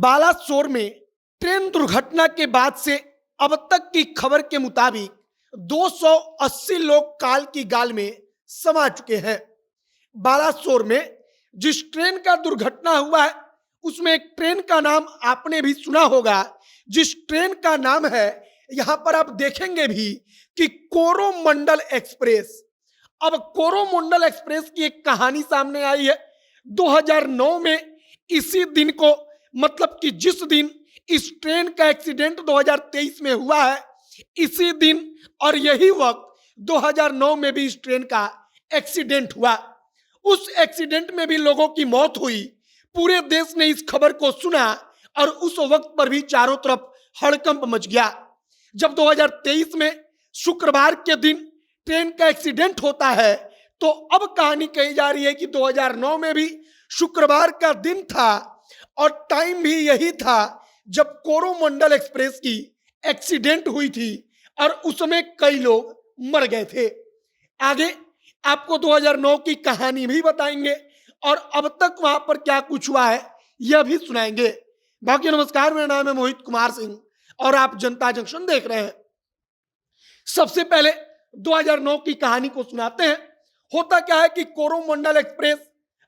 बालासोर में ट्रेन दुर्घटना के बाद से अब तक की खबर के मुताबिक 280 लोग काल की गाल में समा चुके हैं। बालासोर में जिस ट्रेन का दुर्घटना हुआ है उसमें एक ट्रेन का नाम आपने भी सुना होगा, जिस ट्रेन का नाम है, यहां पर आप देखेंगे भी कि कोरोमंडल एक्सप्रेस। अब कोरोमंडल एक्सप्रेस की एक कहानी सामने आई है। 2009 में इसी दिन को, मतलब कि जिस दिन इस ट्रेन का एक्सीडेंट 2023 में हुआ है, इसी दिन और यही वक्त 2009 में भी इस ट्रेन का एक्सीडेंट हुआ। उस एक्सीडेंट में भी लोगों की मौत हुई। पूरे देश ने इस खबर को सुना और उस वक्त पर भी चारों तरफ हड़कंप मच गया। जब 2023 में शुक्रवार के दिन ट्रेन का एक्सीडेंट होता है तो अब कहानी कही जा रही है कि 2009 में भी शुक्रवार का दिन था और टाइम भी यही था जब कोरोमंडल एक्सप्रेस की एक्सीडेंट हुई थी और उसमें कई लोग मर गए थे। आगे आपको 2009 की कहानी भी बताएंगे और अब तक वहां पर क्या कुछ हुआ है यह भी सुनाएंगे। बाकी नमस्कार, मेरा नाम है मोहित कुमार सिंह और आप जनता जंक्शन देख रहे हैं। सबसे पहले 2009 की कहानी को सुनाते हैं। होता क्या है कि कोरोमंडल एक्सप्रेस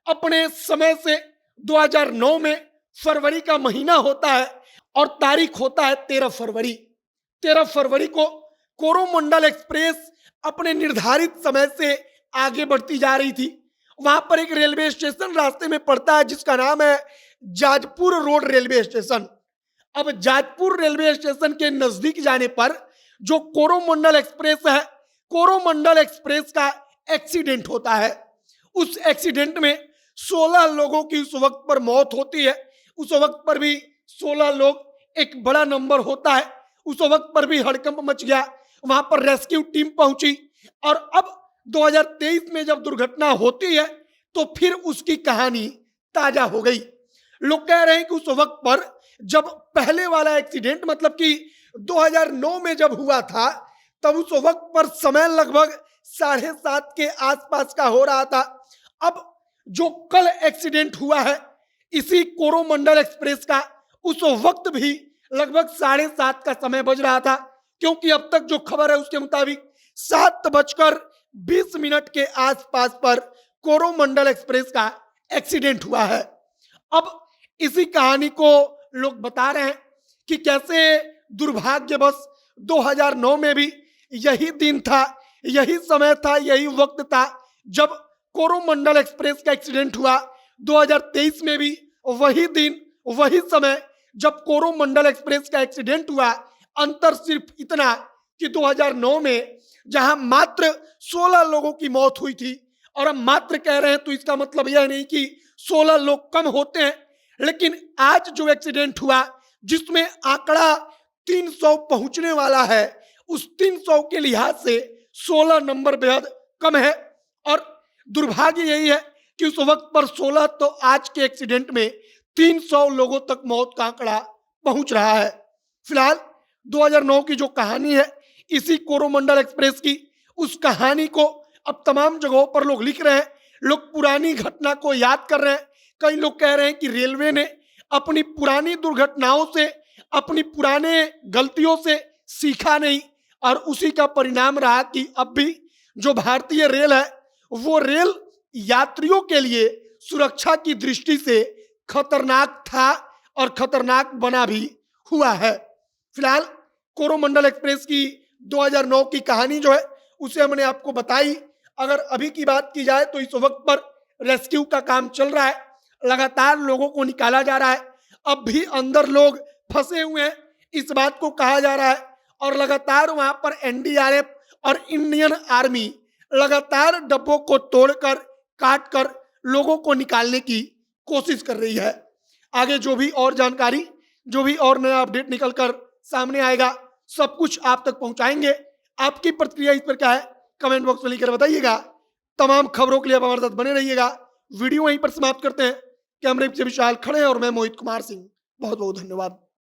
अपने समय से 2009 में फरवरी का महीना होता है और तारीख होता है 13 फरवरी। 13 फरवरी को कोरोमंडल एक्सप्रेस अपने निर्धारित समय से आगे बढ़ती जा रही थी। वहां पर एक रेलवे स्टेशन रास्ते में पड़ता है जिसका नाम है जाजपुर रोड रेलवे स्टेशन। अब जाजपुर रेलवे स्टेशन के नजदीक जाने पर जो कोरोमंडल एक्सप्रेस है, कोरोमंडल एक्सप्रेस का एक्सीडेंट होता है। उस एक्सीडेंट में 16 लोगों की उस वक्त पर मौत होती है। उस वक्त पर भी 16 लोग एक बड़ा नंबर होता है। उस वक्त पर भी हड़कंप मच गया। वहां पर रेस्क्यू टीम पहुंची और अब 2023 में जब दुर्घटना होती है तो फिर उसकी कहानी ताजा हो गई। लोग कह रहे हैं कि उस वक्त पर जब पहले वाला एक्सीडेंट, मतलब कि 2009 में जब हुआ था, तब उस वक्त पर समय लगभग 7:30 के आसपास का हो रहा था। अब जो कल एक्सीडेंट हुआ है इसी कोरोमंडल एक्सप्रेस का, उस वक्त भी लगभग 7:30 का समय बज रहा था, क्योंकि अब तक जो खबर है उसके मुताबिक 7:20 के आसपास पर कोरोमंडल एक्सप्रेस का एक्सीडेंट हुआ है। अब इसी कहानी को लोग बता रहे हैं कि कैसे दुर्भाग्यवश 2009 में भी यही दिन था, यही समय था, यही वक्त था जब कोरोमंडल एक्सप्रेस का एक्सीडेंट हुआ। 2023 में भी वही दिन, वही समय जब कोरोमंडल एक्सप्रेस का एक्सीडेंट हुआ। अंतर सिर्फ इतना कि 2009 में जहां मात्र 16 लोगों की मौत हुई थी, और हम मात्र कह रहे हैं तो इसका मतलब यह नहीं कि 16 लोग कम होते हैं, लेकिन आज जो एक्सीडेंट हुआ जिसमें आंकड़ा 300 पहुंचने वाला है, उस 300 के लिहाज से 16 नंबर बेहद कम है। और दुर्भाग्य यही है कि उस वक्त पर 16 तो आज के एक्सीडेंट में 300 लोगों तक मौत का आंकड़ा पहुंच रहा है। फिलहाल 2009 की जो कहानी है इसी कोरोमंडल एक्सप्रेस की, उस कहानी को अब तमाम जगहों पर लोग लिख रहे हैं। लोग पुरानी घटना को याद कर रहे हैं। कई लोग कह रहे हैं कि रेलवे ने अपनी पुरानी दुर्घटनाओं से, अपनी पुराने गलतियों से सीखा नहीं और उसी का परिणाम रहा कि अब भी जो भारतीय रेल है वो रेल यात्रियों के लिए सुरक्षा की दृष्टि से खतरनाक था और खतरनाक बना भी हुआ है। फिलहाल कोरोमंडल एक्सप्रेस की 2009 की कहानी जो है उसे हमने आपको बताई। अगर अभी की बात की जाए तो इस वक्त पर रेस्क्यू का काम चल रहा है, लगातार लोगों को निकाला जा रहा है। अब भी अंदर लोग फंसे हुए हैं, इस बात को कहा जा रहा है, और लगातार वहां पर एनडीआरएफ और इंडियन आर्मी लगातार डब्बों को तोड़कर, काटकर लोगों को निकालने की कोशिश कर रही है। आगे जो भी और जानकारी, जो भी और नया अपडेट निकलकर सामने आएगा, सब कुछ आप तक पहुंचाएंगे। आपकी प्रतिक्रिया इस पर क्या है कमेंट बॉक्स में लिखकर बताइएगा। तमाम खबरों के लिए आप हमारे साथ बने रहिएगा। वीडियो वहीं पर समाप्त करते हैं। कैमरे से विशाल खड़े हैं और मैं मोहित कुमार सिंह। बहुत बहुत धन्यवाद।